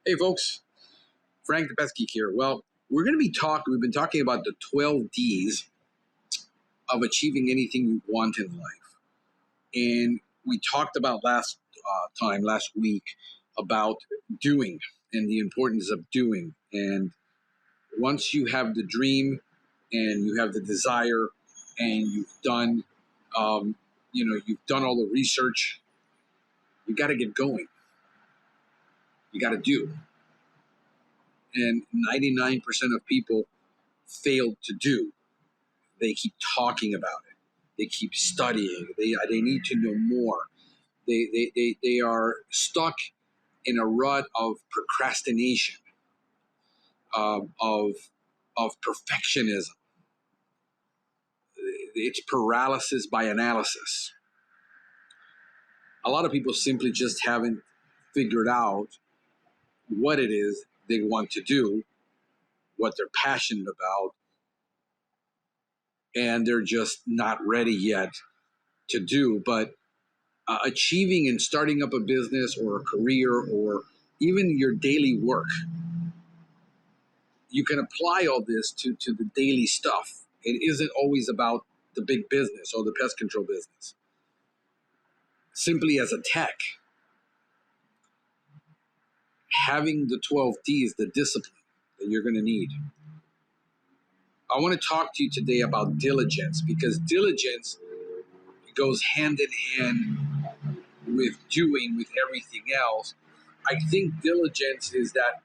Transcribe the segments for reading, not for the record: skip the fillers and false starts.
Hey folks, Frank the Pestgeek here. Well, we've been talking about the 12 D's of achieving anything you want in life. And we talked about last week, about doing and the importance of doing. And once you have the dream and you have the desire and you've done, you've done all the research, you got to get going. You got to do. And 99% of people fail to do. They keep talking about it. They keep studying. They need to know more. They are stuck in a rut of procrastination, of perfectionism. It's paralysis by analysis. A lot of people simply just haven't figured out what it is they want to do, what they're passionate about, and they're just not ready yet to do. But achieving and starting up a business or a career or even your daily work, you can apply all this to the daily stuff. It isn't always about the big business or the pest control business. Simply as a tech, having the 12 D's, the discipline that you're going to need. I want to talk to you today about diligence, because diligence goes hand in hand with doing, with everything else. I think diligence is that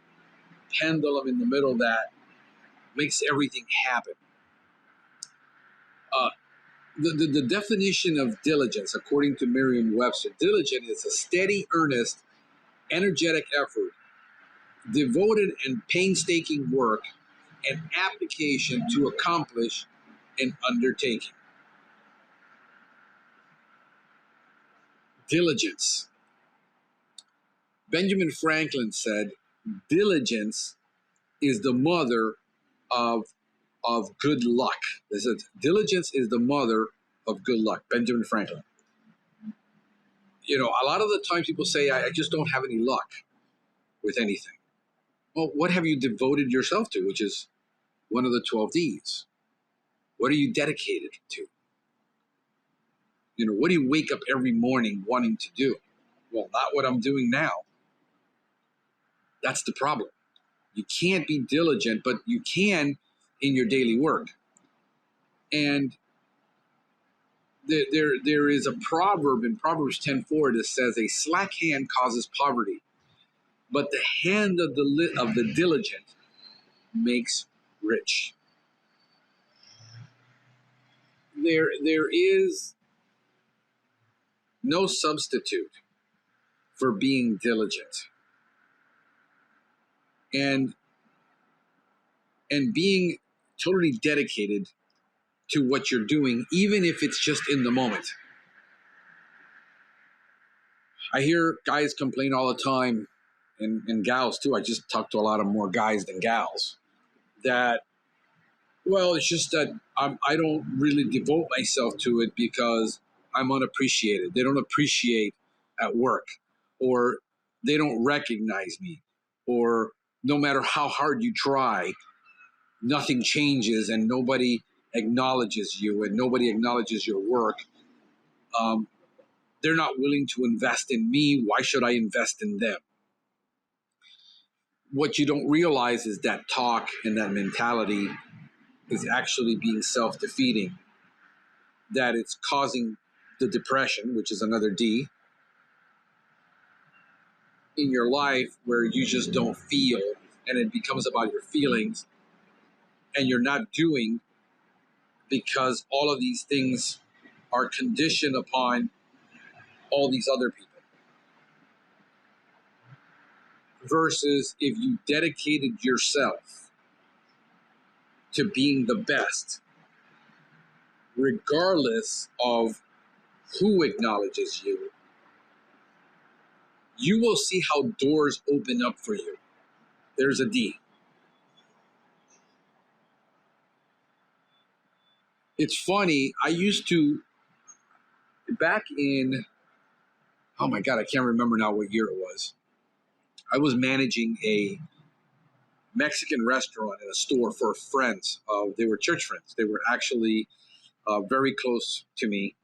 pendulum in the middle that makes everything happen. The definition of diligence, according to Merriam-Webster, diligence is a steady, earnest, energetic effort, devoted and painstaking work and application to accomplish an undertaking. Diligence. Benjamin Franklin said, diligence is the mother of good luck. This is, diligence is the mother of good luck. Benjamin Franklin. You know, a lot of the times people say, I just don't have any luck with anything. Well, what have you devoted yourself to, which is one of the 12 D's? What are you dedicated to? You know, what do you wake up every morning wanting to do? Well, not what I'm doing now. That's the problem. You can't be diligent, but you can in your daily work. And there is a proverb in Proverbs 10:4 that says, a slack hand causes poverty, but the hand of the diligent makes rich. There is no substitute for being diligent and being totally dedicated to what you're doing, even if it's just in the moment. I hear guys complain all the time, and gals too. I just talk to a lot of more guys than gals, that, well, it's just that I don't really devote myself to it because I'm unappreciated. They don't appreciate at work, or they don't recognize me, or no matter how hard you try, nothing changes and nobody acknowledges you and nobody acknowledges your work. They're not willing to invest in me. Why should I invest in them? What you don't realize is that talk and that mentality is actually being self-defeating, that it's causing the depression, which is another D, in your life, where you just don't feel and it becomes about your feelings and you're not doing because all of these things are conditioned upon all these other people. Versus if you dedicated yourself to being the best, regardless of who acknowledges you, you will see how doors open up for you. There's a D. It's funny, I used to, back in, oh my God, I can't remember now what year it was. I was managing a Mexican restaurant in a store for friends. They were church friends. They were actually very close to me.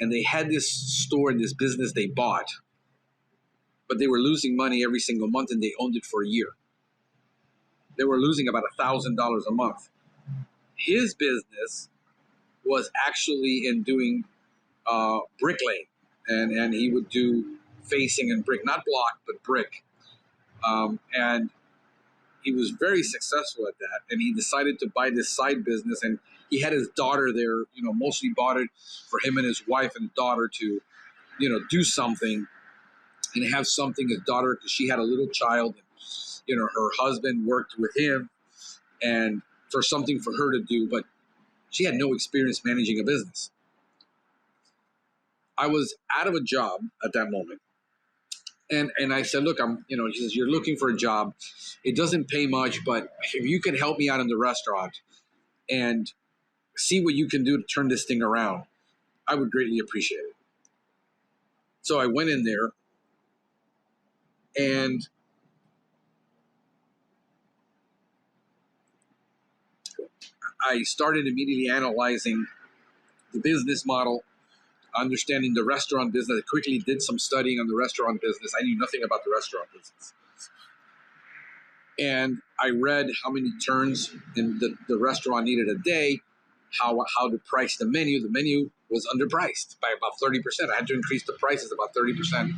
And they had this store and this business they bought, but they were losing money every single month, and they owned it for a year. They were losing about $1,000 a month. His business was actually in doing bricklaying, and he would do facing and brick, not block, but brick. And he was very successful at that, and he decided to buy this side business, and he had his daughter there, mostly bought it for him and his wife and daughter to, do something and have something. His daughter, because she had a little child, and, her husband worked with him and for something for her to do, but she had no experience managing a business. I was out of a job at that moment. And I said, look, he says, you're looking for a job. It doesn't pay much, but if you can help me out in the restaurant and see what you can do to turn this thing around, I would greatly appreciate it. So I went in there, and I started immediately analyzing the business model, understanding the restaurant business. I quickly did some studying on the restaurant business. I knew nothing about the restaurant business. And I read how many turns in the restaurant needed a day, how to price the menu. The menu was underpriced by about 30%. I had to increase the prices about 30%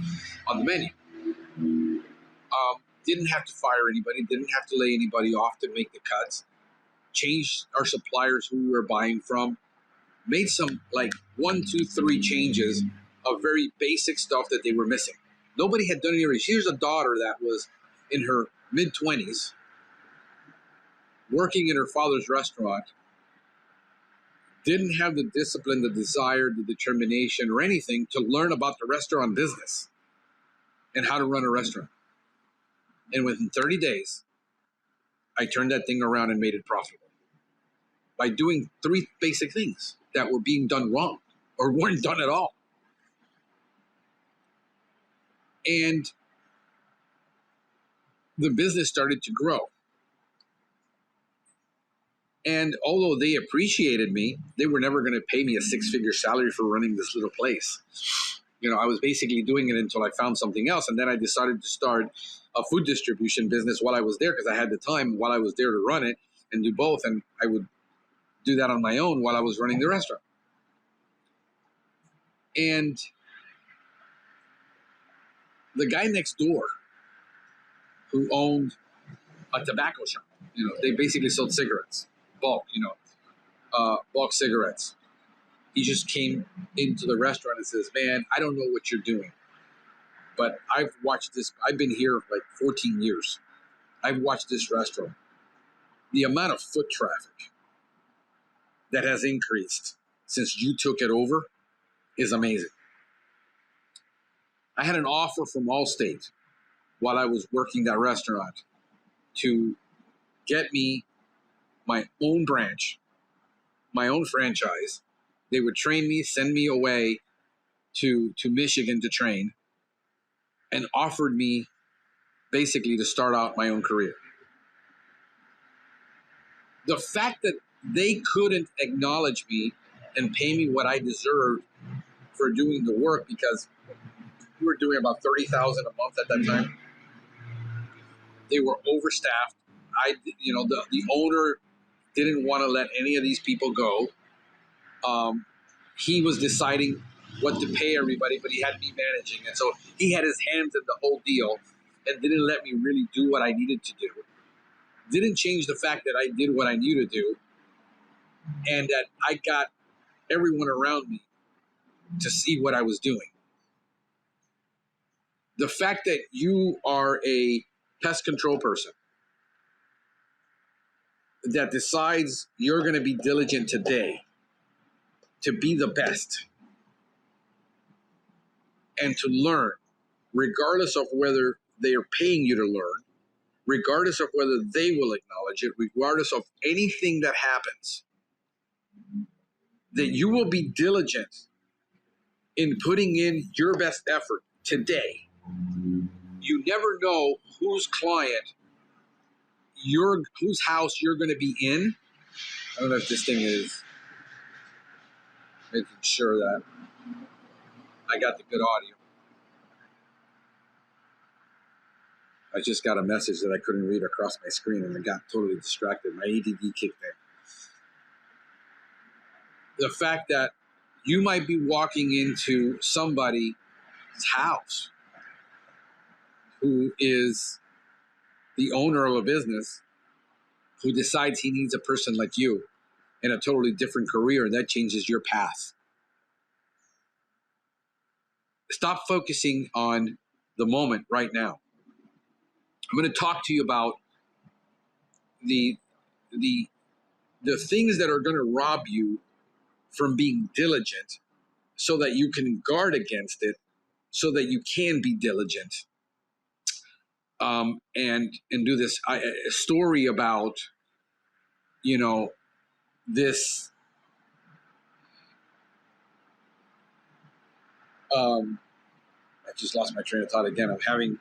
on the menu. Didn't have to fire anybody, didn't have to lay anybody off to make the cuts. Changed our suppliers who we were buying from. Made some 1, 2, 3 changes of very basic stuff that they were missing. Nobody had done any research. Here's a daughter that was in her mid-20s, working in her father's restaurant, didn't have the discipline, the desire, the determination, or anything to learn about the restaurant business and how to run a restaurant. And within 30 days, I turned that thing around and made it profitable by doing 3 basic things that were being done wrong or weren't done at all. And the business started to grow. And although they appreciated me, they were never going to pay me a 6-figure salary for running this little place. I was basically doing it until I found something else. And then I decided to start a food distribution business while I was there, because I had the time while I was there to run it and do both. And I would do that on my own while I was running the restaurant. And the guy next door who owned a tobacco shop, they basically sold cigarettes, bulk cigarettes. He just came into the restaurant and says, man, I don't know what you're doing, but I've watched this. I've been here 14 years. I've watched this restaurant. The amount of foot traffic that has increased since you took it over is amazing. I had an offer from Allstate while I was working that restaurant to get me my own branch, my own franchise. They would train me, send me away to Michigan to train, and offered me basically to start out my own career. The fact that they couldn't acknowledge me and pay me what I deserved for doing the work, because we were doing about $30,000 a month at that time. They were overstaffed. The owner didn't want to let any of these people go. He was deciding what to pay everybody, but he had me managing. And so he had his hands in the whole deal and didn't let me really do what I needed to do. Didn't change the fact that I did what I knew to do, and that I got everyone around me to see what I was doing. The fact that you are a pest control person that decides you're going to be diligent today to be the best and to learn, regardless of whether they are paying you to learn, regardless of whether they will acknowledge it, regardless of anything that happens, that you will be diligent in putting in your best effort today You never know whose client, whose house you're going to be in. I don't know if this thing is making sure that I got the good audio. I just got a message that I couldn't read across my screen, and I got totally distracted. My ADD kicked in. The fact that you might be walking into somebody's house who is the owner of a business who decides he needs a person like you in a totally different career, and that changes your path. Stop focusing on the moment right now. I'm going to talk to you about the things that are going to rob you from being diligent so that you can guard against it, so that you can be diligent. And do this. A story about, this I just lost my train of thought again. I'm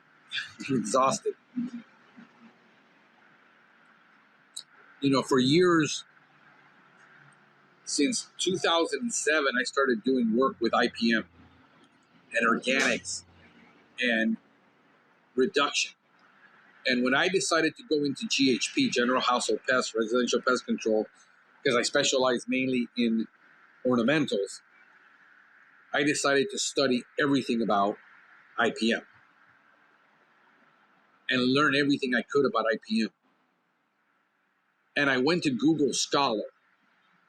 exhausted. For years, since 2007, I started doing work with IPM and organics and reduction. And when I decided to go into GHP, General Household Pest, Residential Pest Control, because I specialize mainly in ornamentals, I decided to study everything about IPM and learn everything I could about IPM. And I went to Google Scholar,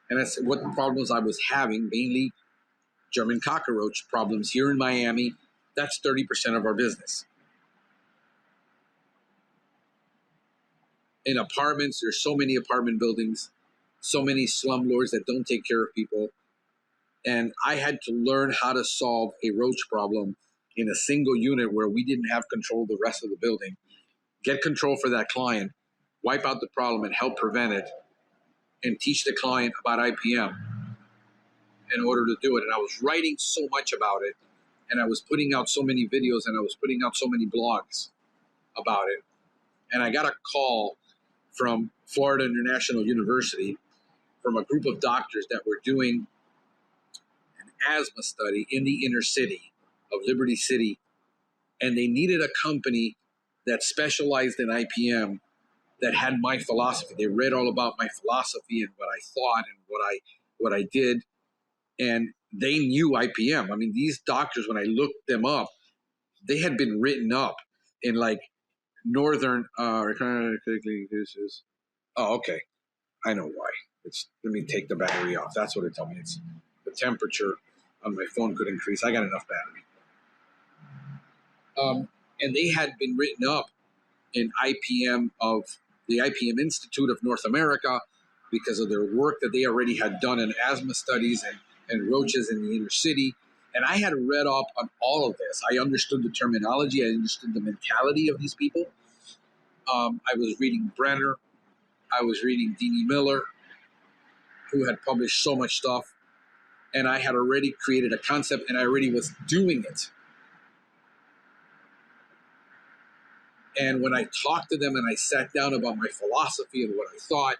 and I said what problems I was having, mainly German cockroach problems here in Miami. That's 30% of our business. In apartments, there's so many apartment buildings, so many slumlords that don't take care of people. And I had to learn how to solve a roach problem in a single unit where we didn't have control of the rest of the building, get control for that client, wipe out the problem and help prevent it, and teach the client about IPM in order to do it. And I was writing so much about it, and I was putting out so many videos, and I was putting out so many blogs about it. And I got a call from Florida International University from a group of doctors that were doing an asthma study in the inner city of Liberty City, and they needed a company that specialized in IPM that had my philosophy. They read all about my philosophy and what I thought and what I did, and they knew IPM. I mean, these doctors, when I looked them up, they had been written up in like northern. Oh, okay. I know why. Let me take the battery off. That's what it told me. It's the temperature on my phone could increase. I got enough battery. And they had been written up in IPM of the IPM Institute of North America because of their work that they already had done in asthma studies and roaches in the inner city. And I had read up on all of this. I understood the terminology. I understood the mentality of these people. I was reading Brenner. I was reading Deanie Miller, who had published so much stuff. And I had already created a concept, and I already was doing it. And when I talked to them and I sat down about my philosophy and what I thought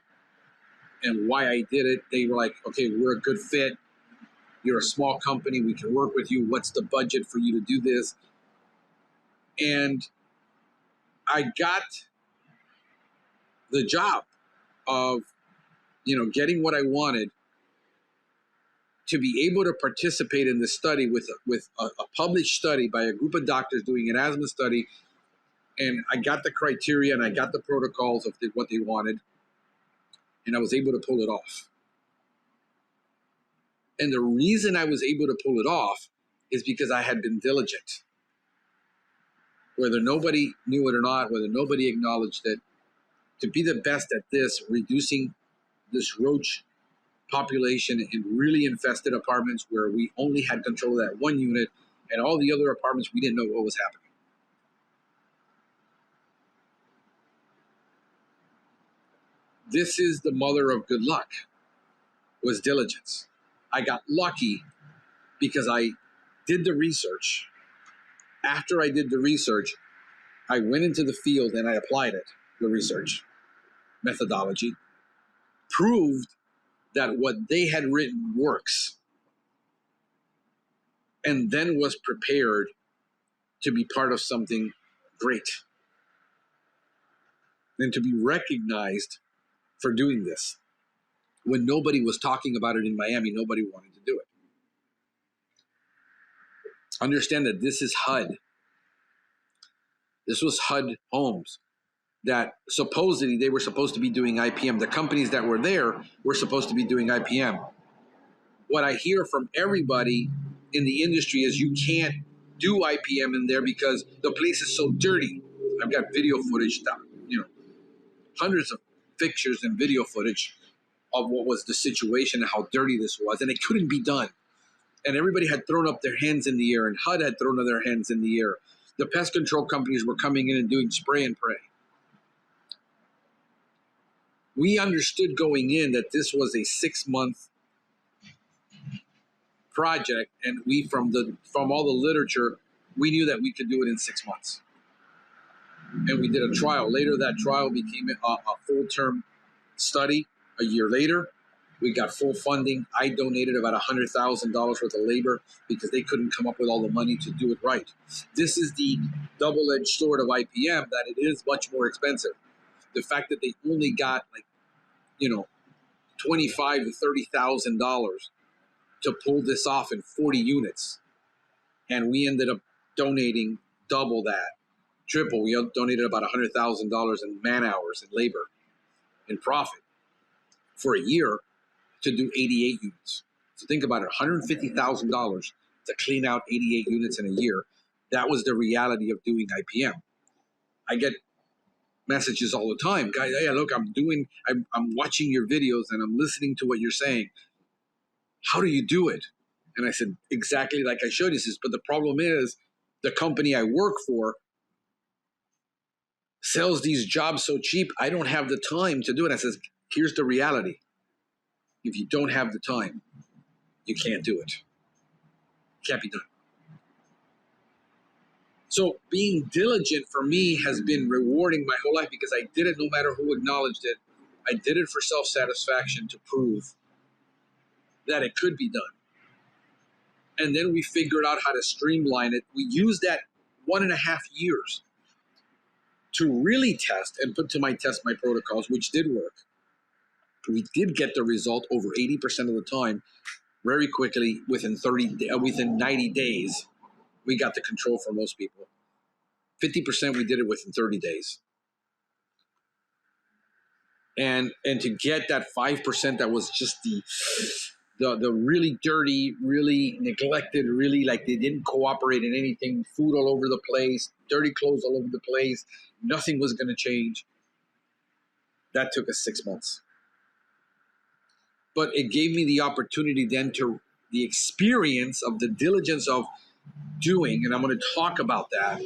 and why I did it, they were like, okay, we're a good fit. You're a small company. We can work with you. What's the budget for you to do this? And I got the job of, getting what I wanted, to be able to participate in this study with a published study by a group of doctors doing an asthma study. And I got the criteria and I got the protocols of what they wanted, and I was able to pull it off. And the reason I was able to pull it off is because I had been diligent. Whether nobody knew it or not, whether nobody acknowledged it, to be the best at this, reducing this roach population in really infested apartments where we only had control of that one unit, and all the other apartments, we didn't know what was happening. This is the mother of good luck, was diligence. I got lucky because I did the research. After I did the research, I went into the field and I applied it, the research methodology, proved that what they had written works, and then was prepared to be part of something great and to be recognized for doing this. When nobody was talking about it in Miami, nobody wanted to do it. Understand that this is HUD. This was HUD Homes that supposedly they were supposed to be doing IPM. The companies that were there were supposed to be doing IPM. What I hear from everybody in the industry is you can't do IPM in there because the place is so dirty. I've got video footage, hundreds of pictures and video footage of what was the situation and how dirty this was, and it couldn't be done. And everybody had thrown up their hands in the air, and HUD had thrown up their hands in the air. The pest control companies were coming in and doing spray and pray. We understood going in that this was a 6-month project, and we from all the literature, we knew that we could do it in 6 months. And we did a trial. Later, that trial became a full-term study. A year later, we got full funding. I donated about $100,000 worth of labor because they couldn't come up with all the money to do it right. This is the double-edged sword of IPM, that it is much more expensive. The fact that they only got $25,000 to $30,000 to pull this off in 40 units, and we ended up donating double that, triple. We donated about $100,000 in man hours and labor and profit for a year to do 88 units. So think about it, $150,000 to clean out 88 units in a year. That was the reality of doing IPM. I get messages all the time, guys. Hey, look, I'm watching your videos and I'm listening to what you're saying. How do you do it? And I said, exactly like I showed you. He says, but the problem is the company I work for sells these jobs so cheap, I don't have the time to do it. I says, here's the reality. If you don't have the time, you can't do it. It can't be done. So being diligent for me has been rewarding my whole life because I did it no matter who acknowledged it. I did it for self-satisfaction to prove that it could be done. And then we figured out how to streamline it. We used that 1.5 years to really test and put to my test my protocols, which did work. We did get the result over 80% of the time very quickly. Within 90 days, we got the control for most people. 50% we did it within 30 days. And to get that 5% that was just the really dirty, really neglected, really like they didn't cooperate in anything, food all over the place, dirty clothes all over the place, nothing was going to change. That took us 6 months. But it gave me the opportunity then to the experience of the diligence of doing, and I'm going to talk about that,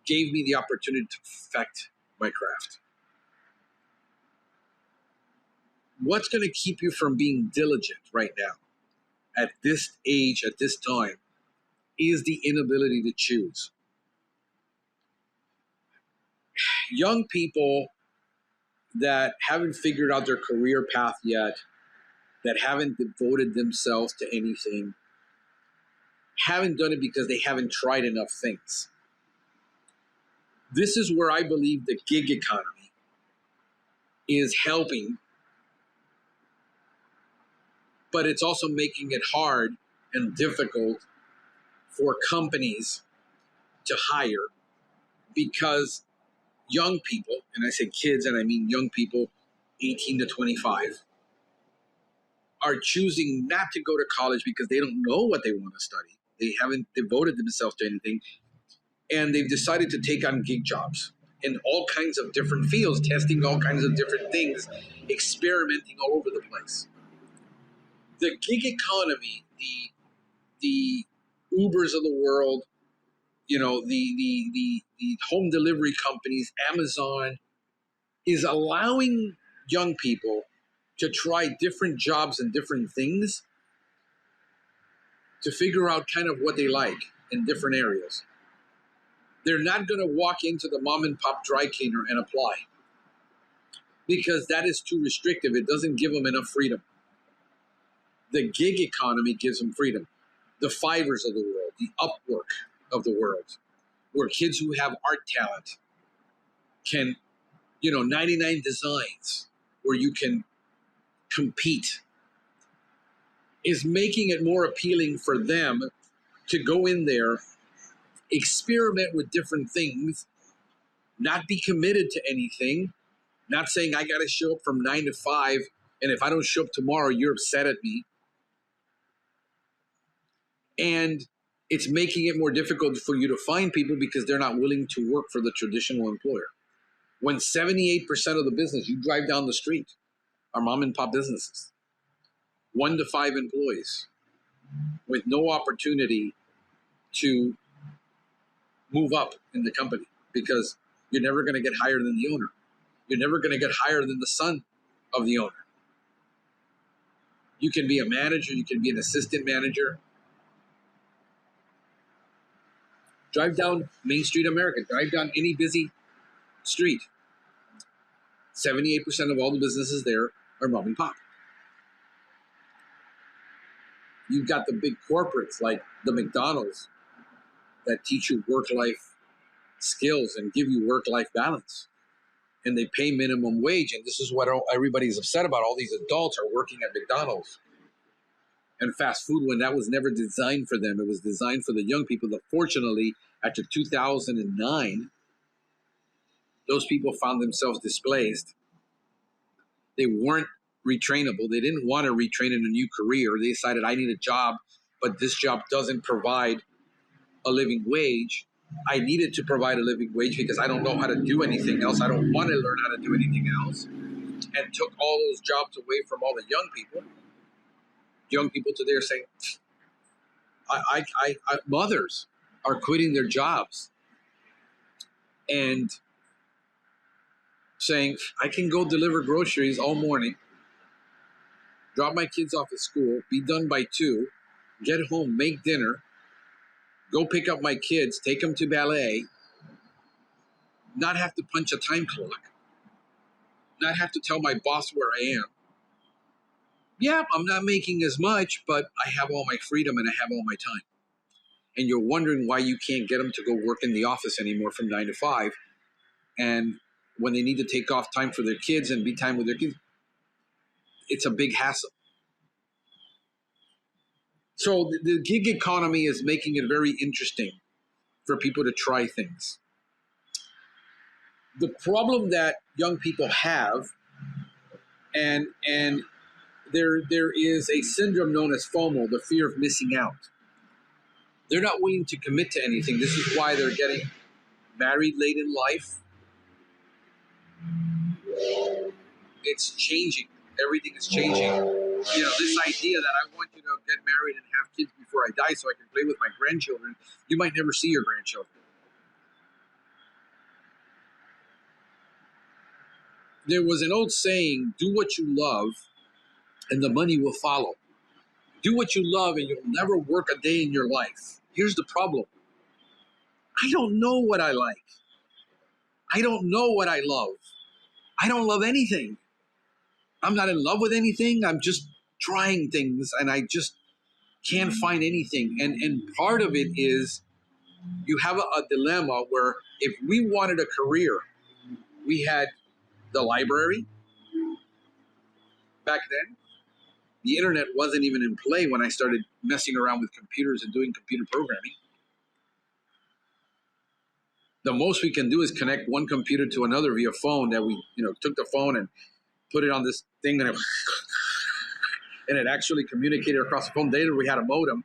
gave me the opportunity to perfect my craft. What's going to keep you from being diligent right now at this age, at this time, is the inability to choose. Young people that haven't figured out their career path yet, that haven't devoted themselves to anything, haven't done it because they haven't tried enough things. This is where I believe the gig economy is helping, but it's also making it hard and difficult for companies to hire because young people, and I say kids and I mean young people, 18 to 25, are choosing not to go to college because they don't know what they want to study. They haven't devoted themselves to anything, and they've decided to take on gig jobs in all kinds of different fields, testing all kinds of different things, experimenting all over the place. The gig economy, the Ubers of the world, the home delivery companies, Amazon, is allowing young people to try different jobs and different things to figure out kind of what they like in different areas. They're not going to walk into the mom and pop dry cleaner and apply because that is too restrictive. It doesn't give them enough freedom. The gig economy gives them freedom. The Fivers of the world, the Upwork of the world, where kids who have art talent can, 99 designs where you can compete, is making it more appealing for them to go in there, experiment with different things, not be committed to anything, not saying I got to show up from 9 to 5, and if I don't show up tomorrow, you're upset at me. And it's making it more difficult for you to find people because they're not willing to work for the traditional employer. When 78% of the business you drive down the street are mom and pop businesses, 1 to 5 employees with no opportunity to move up in the company because you're never going to get higher than the owner. You're never going to get higher than the son of the owner. You can be a manager, you can be an assistant manager. Drive down Main Street America, drive down any busy street. 78% of all the businesses there are mom and pop. You've got the big corporates like the McDonald's that teach you work-life skills and give you work-life balance. And they pay minimum wage. And this is what everybody's upset about. All these adults are working at McDonald's and fast food when that was never designed for them. It was designed for the young people that fortunately, after 2009, those people found themselves displaced. They weren't retrainable. They didn't want to retrain in a new career. They decided, I need a job, but this job doesn't provide a living wage. I needed to provide a living wage because I don't know how to do anything else. I don't want to learn how to do anything else. And took all those jobs away from all the young people. Young people today are saying, mothers are quitting their jobs and saying, I can go deliver groceries all morning, drop my kids off at school, be done by 2, get home, make dinner, go pick up my kids, take them to ballet, not have to punch a time clock, not have to tell my boss where I am. Yeah, I'm not making as much, but I have all my freedom and I have all my time. And you're wondering why you can't get them to go work in the office anymore from 9 to 5. And when they need to take off time for their kids and be time with their kids, it's a big hassle. So the gig economy is making it very interesting for people to try things. The problem that young people have, and there is a syndrome known as FOMO, the fear of missing out. They're not willing to commit to anything. This is why they're getting married late in life. It's changing. Everything is changing. This idea that I want you to get married and have kids before I die so I can play with my grandchildren, you might never see your grandchildren. There was an old saying, do what you love and the money will follow. Do what you love and you'll never work a day in your life. Here's the problem. I don't know what I like. I don't know what I love. I don't love anything. I'm not in love with anything. I'm just trying things and I just can't find anything. And part of it is you have a dilemma where if we wanted a career, we had the library back then. The internet wasn't even in play when I started messing around with computers and doing computer programming. The most we can do is connect one computer to another via phone that we, took the phone and put it on this thing and it actually communicated across the phone. Later we had a modem.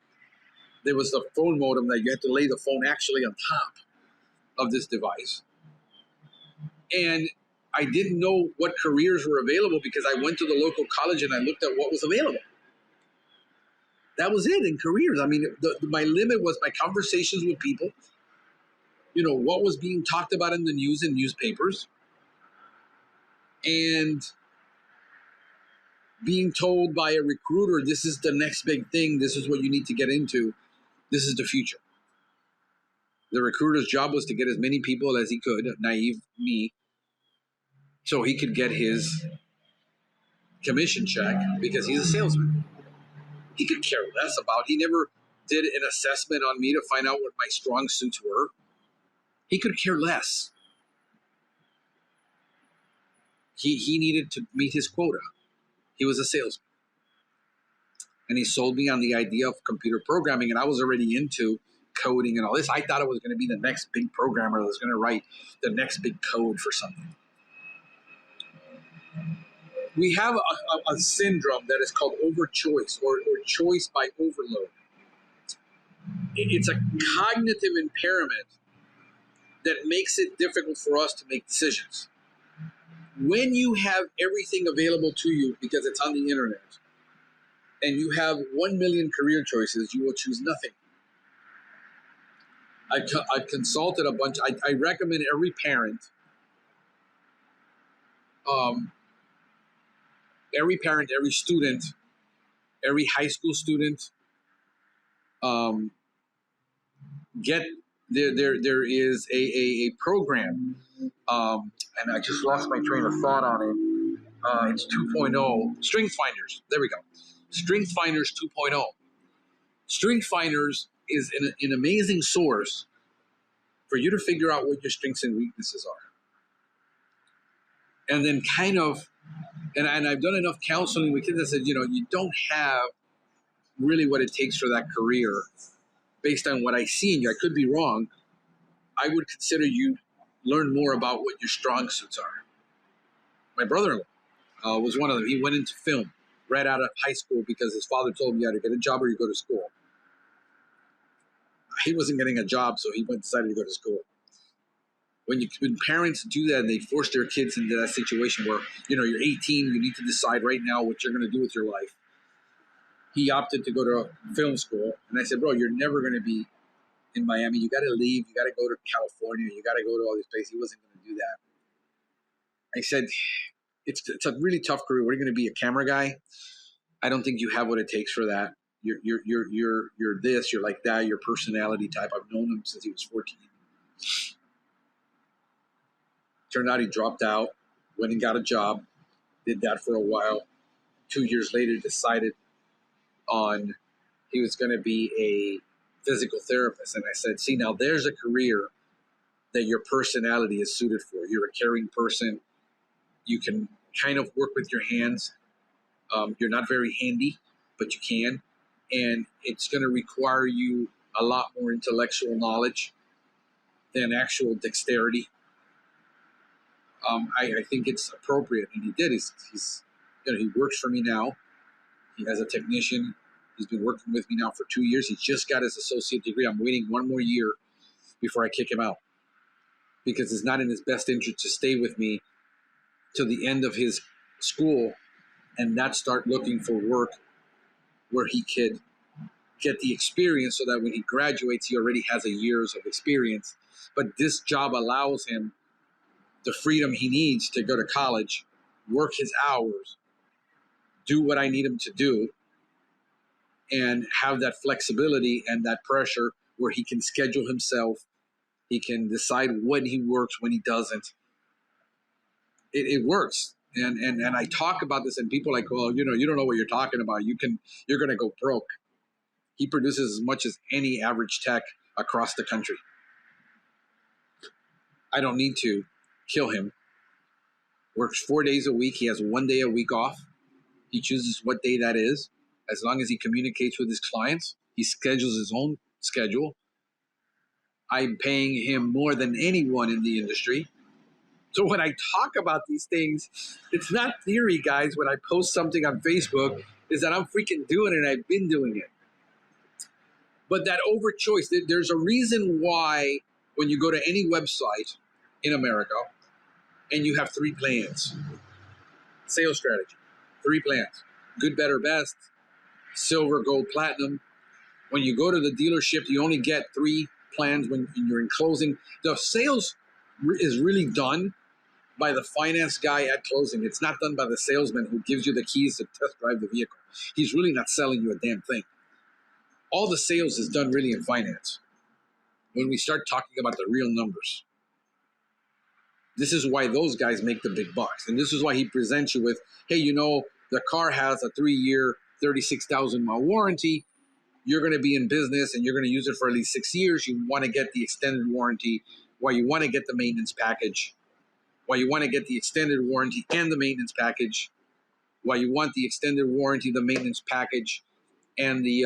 There was the phone modem that you had to lay the phone actually on top of this device. And I didn't know what careers were available because I went to the local college and I looked at what was available. That was it in careers. I mean, my limit was my conversations with people, what was being talked about in the news and newspapers, and being told by a recruiter, this is the next big thing, this is what you need to get into, this is the future. The recruiter's job was to get as many people as he could, naive me, so he could get his commission check because he's a salesman. He could care less about. He never did an assessment on me to find out what my strong suits were. He could care less. He needed to meet his quota. He was a salesman. And he sold me on the idea of computer programming, and I was already into coding and all this. I thought it was going to be the next big programmer that was going to write the next big code for something. We have a syndrome that is called overchoice or choice by overload. It's a cognitive impairment that makes it difficult for us to make decisions. When you have everything available to you because it's on the internet and you have 1 million career choices, you will choose nothing. I've consulted a bunch. I recommend every parent, every student, every high school student, get there is a program, and I just lost my train of thought on it. It's 2.0, Strength Finders. There we go. Strength Finders 2.0. Strength Finders is an amazing source for you to figure out what your strengths and weaknesses are. And then and I've done enough counseling with kids that said, you don't have really what it takes for that career based on what I see in you. I could be wrong. I would consider you learn more about what your strong suits are. My brother-in-law was one of them. He went into film right out of high school because his father told him you had to get a job or you go to school. He wasn't getting a job, so he decided to go to school. When parents do that and they force their kids into that situation where, you're 18, you need to decide right now what you're going to do with your life. He opted to go to film school. And I said, bro, you're never going to be in Miami. You got to leave. You got to go to California. You got to go to all these places. He wasn't going to do that. I said, it's a really tough career. What are you going to be, a camera guy? I don't think you have what it takes for that. You're this, you're like that, your personality type. I've known him since he was 14. Turned out he dropped out, went and got a job, did that for a while. 2 years later, decided he was going to be a physical therapist. And I said, see, now there's a career that your personality is suited for. You're a caring person. You can kind of work with your hands. You're not very handy, but you can. And it's going to require you a lot more intellectual knowledge than actual dexterity. I think it's appropriate, and he did. He works for me now. He has a technician. He's been working with me now for 2 years. He just got his associate degree. I'm waiting 1 more year before I kick him out because it's not in his best interest to stay with me till the end of his school and not start looking for work where he could get the experience so that when he graduates, he already has a years of experience. But this job allows him the freedom he needs to go to college, work his hours, do what I need him to do, and have that flexibility and that pressure where he can schedule himself. He can decide when he works, when he doesn't. It works. And I talk about this and people are like, well, you don't know what you're talking about. You're going to go broke. He produces as much as any average tech across the country. I don't need to kill him. Works 4 days a week. He has 1 day a week off. He chooses what day that is. As long as he communicates with his clients, he schedules his own schedule. I'm paying him more than anyone in the industry. So when I talk about these things, it's not theory, guys. When I post something on Facebook, is that I'm freaking doing it and I've been doing it. But that overchoice, there's a reason why when you go to any website in America and you have 3 plans, sales strategy, 3 plans, good, better, best, silver, gold, platinum. When you go to the dealership, you only get 3 plans when you're in closing. The sales is really done by the finance guy at closing. It's not done by the salesman who gives you the keys to test drive the vehicle. He's really not selling you a damn thing. All the sales is done really in finance. when we start talking about the real numbers. This is why those guys make the big bucks. And this is why he presents you with, hey, the car has a 3-year, 36,000 mile warranty. You're going to be in business and you're going to use it for at least 6 years. You want to get the extended warranty, why you want to get the maintenance package, why you want to get the extended warranty and the maintenance package, why you want the extended warranty, the maintenance package, and the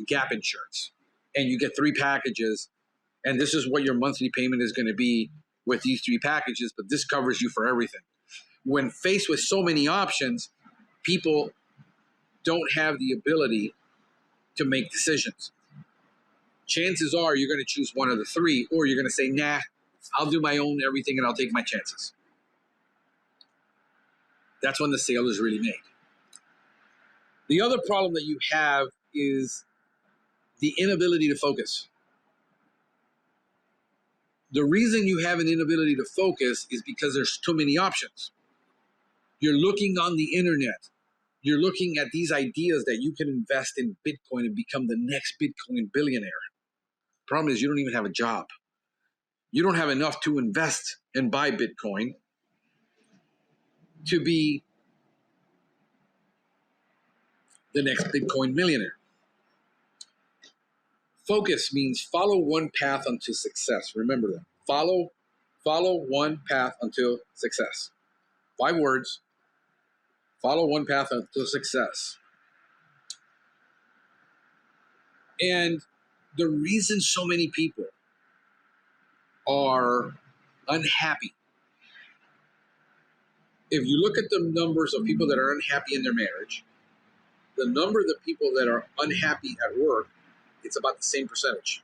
gap insurance. And you get 3 packages. And this is what your monthly payment is going to be with these 3 packages, but this covers you for everything. When faced with so many options, people don't have the ability to make decisions. Chances are you're going to choose one of the 3, or you're going to say, nah, I'll do my own everything and I'll take my chances. That's when the sale is really made. The other problem that you have is the inability to focus. The reason you have an inability to focus is because there's too many options. You're looking on the internet. You're looking at these ideas that you can invest in Bitcoin and become the next Bitcoin billionaire. Problem is, you don't even have a job. You don't have enough to invest and buy Bitcoin to be the next Bitcoin millionaire. Focus means follow one path unto success. Remember that. Follow one path until success. 5 words. Follow one path until success. And the reason so many people are unhappy, if you look at the numbers of people that are unhappy in their marriage, the number of the people that are unhappy at work, it's about the same percentage.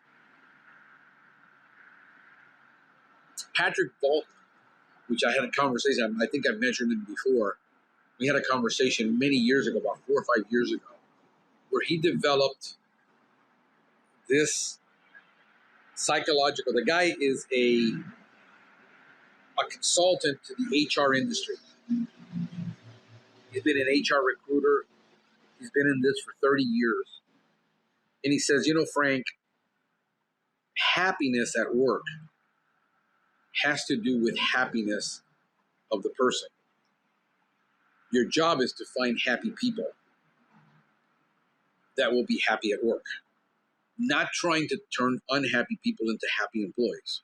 Patrick Bolton, which I had a conversation, I think I mentioned him before. We had a conversation many years ago, about 4 or 5 years ago, where he developed this psychological. The guy is a consultant to the HR industry. He's been an HR recruiter. He's been in this for 30 years. And he says, Frank, happiness at work has to do with happiness of the person. Your job is to find happy people that will be happy at work, not trying to turn unhappy people into happy employees.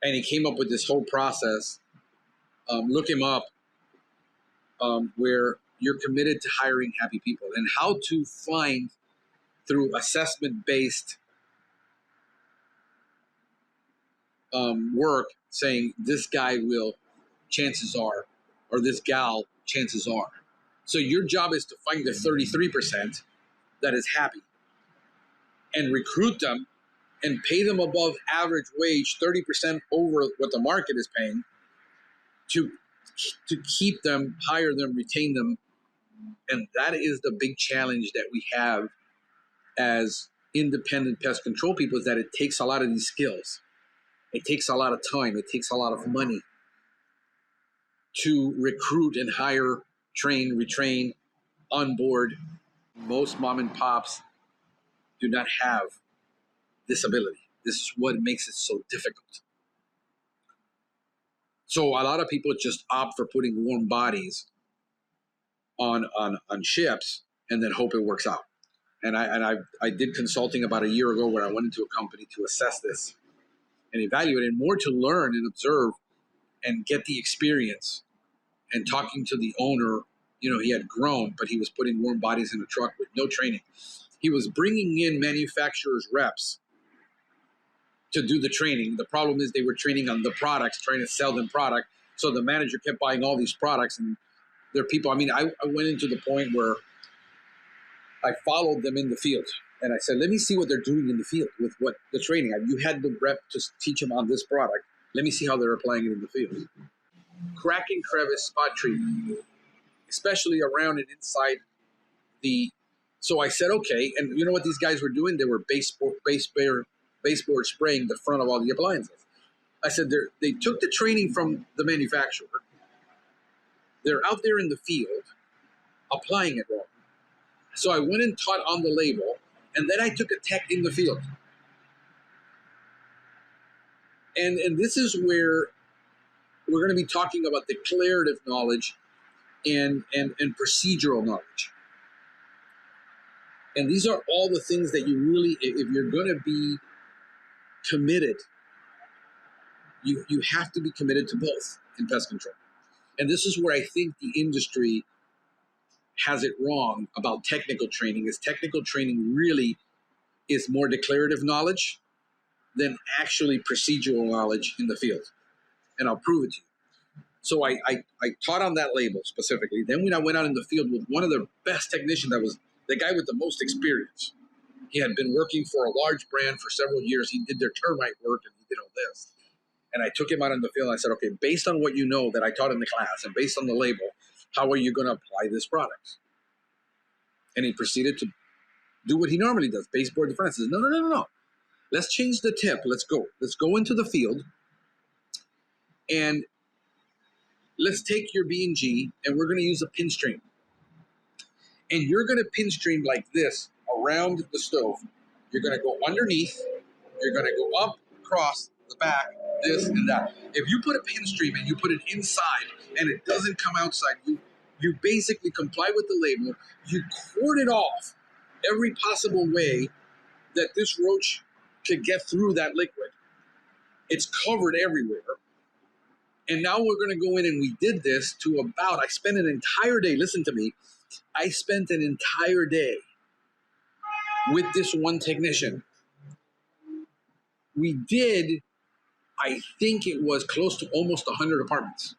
And he came up with this whole process. Look him up, where you're committed to hiring happy people and how to find through assessment-based work, saying this guy will, chances are, or this gal, chances are. So your job is to find the 33% that is happy and recruit them and pay them above average wage, 30% over what the market is paying, to keep them, hire them, retain them. And that is the big challenge that we have as independent pest control people, is that it takes a lot of these skills. It takes a lot of time. It takes a lot of money to recruit and hire, train, retrain, onboard. Most mom and pops do not have this ability. This is what makes it so difficult. So a lot of people just opt for putting warm bodies on ships and then hope it works out. And I did consulting about a year ago where I went into a company to assess this and evaluate it, and more to learn and observe and get the experience. And talking to the owner, he had grown, but he was putting warm bodies in a truck with no training. He was bringing in manufacturers' reps to do the training. The problem is they were training on the products, trying to sell them product. So the manager kept buying all these products, and their people, I went into the point where I followed them in the field. And I said, let me see what they're doing in the field with what the training. You had the rep to teach them on this product. Let me see how they're applying it in the field. Crack and crevice spot treatment, especially around and inside the. So I said, okay, and you know what these guys were doing? They were baseboard spraying the front of all the appliances. I said, they took the training from the manufacturer. They're out there in the field applying it wrong. So I went and taught on the label, and then I took a tech in the field. And this is where we're going to be talking about declarative knowledge and procedural knowledge. And these are all the things that you really, if you're going to be committed, you have to be committed to both in pest control. And this is where I think the industry has it wrong about technical training. Is technical training really is more declarative knowledge than actually procedural knowledge in the field. And I'll prove it to you. So I taught on that label specifically. Then when I went out in the field with one of the best technicians, that was the guy with the most experience. He had been working for a large brand for several years. He did their termite work and he did all this. And I took him out in the field and I said, okay, based on what you know that I taught in the class and based on the label, how are you going to apply this product? And he proceeded to do what he normally does, baseboard defense. He says, no. Let's change the tip. Let's go. Let's go into the field and let's take your B&G and we're going to use a pin stream. And you're going to pin stream like this around the stove. You're going to go underneath. You're going to go up, across, the back, this and that. If you put a pin stream and you put it inside and it doesn't come outside, you basically comply with the label. You cord it off every possible way that this roach could get through that liquid. It's covered everywhere. And now we're going to go in and we did this to about, I spent an entire day, listen to me, I spent an entire day with this one technician. We did, I think it was close to almost 100 apartments.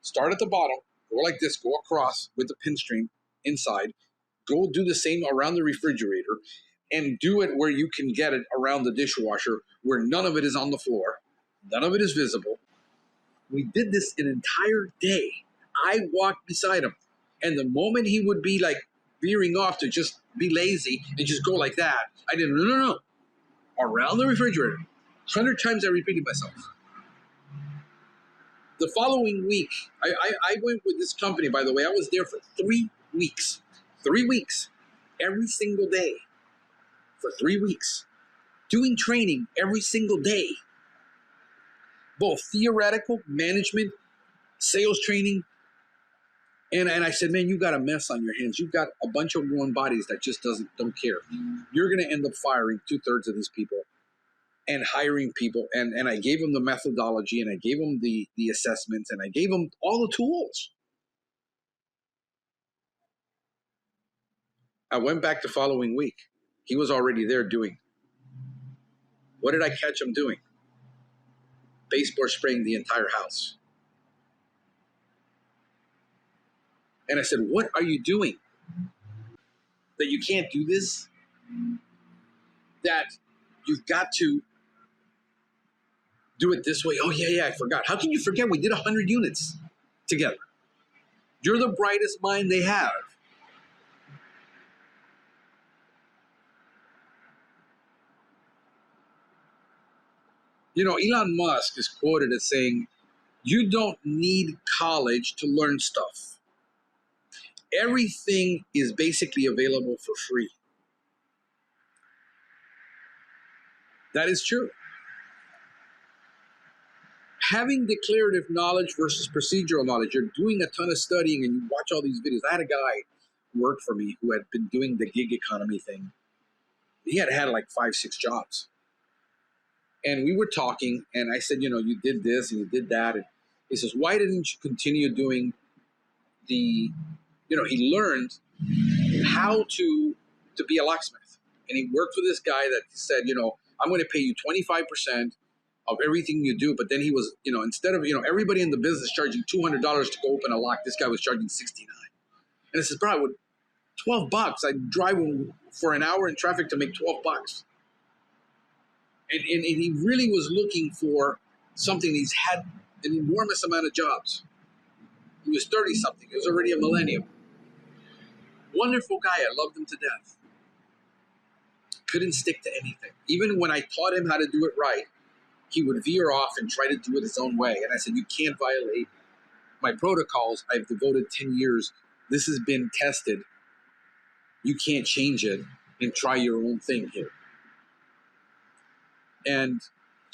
Start at the bottom, go like this, go across with the pin stream inside, go do the same around the refrigerator, and do it where you can get it around the dishwasher, where none of it is on the floor, none of it is visible. We did this an entire day. I walked beside him, and the moment he would be like veering off to just be lazy and just go like that, I did no. Around the refrigerator. 100 times I repeated myself. The following week, I went with this company, by the way. I was there for 3 weeks. 3 weeks. Every single day. For 3 weeks. Doing training every single day. Both theoretical, management, sales training. And I said, man, you got a mess on your hands. You've got a bunch of warm bodies that just don't care. You're going to end up firing 2/3 of these people and hiring people. And I gave them the methodology and I gave them the assessments and I gave them all the tools. I went back the following week. He was already there doing. What did I catch him doing? Baseboard spraying the entire house. And I said, what are you doing? That you can't do this? That you've got to do it this way? Oh, yeah, I forgot. How can you forget? We did 100 units together. You're the brightest mind they have. You know, Elon Musk is quoted as saying, you don't need college to learn stuff. Everything is basically available for free. That is true. Having declarative knowledge versus procedural knowledge, you're doing a ton of studying and you watch all these videos. I had a guy who worked for me who had been doing the gig economy thing. He had like 5-6 jobs. And we were talking and I said, you know, you did this and you did that. And he says, why didn't you continue doing the, you know, he learned how to be a locksmith. And he worked with this guy that said, you know, I'm going to pay you 25% of everything you do. But then he was, you know, instead of, you know, everybody in the business charging $200 to go open a lock, this guy was charging $69. And I said, bro, with $12, I'd drive for an hour in traffic to make $12. And he really was looking for something. He's had an enormous amount of jobs. He was 30-something. He was already a millennial. Wonderful guy. I loved him to death. Couldn't stick to anything. Even when I taught him how to do it right, he would veer off and try to do it his own way. And I said, you can't violate my protocols. I've devoted 10 years. This has been tested. You can't change it and try your own thing here. and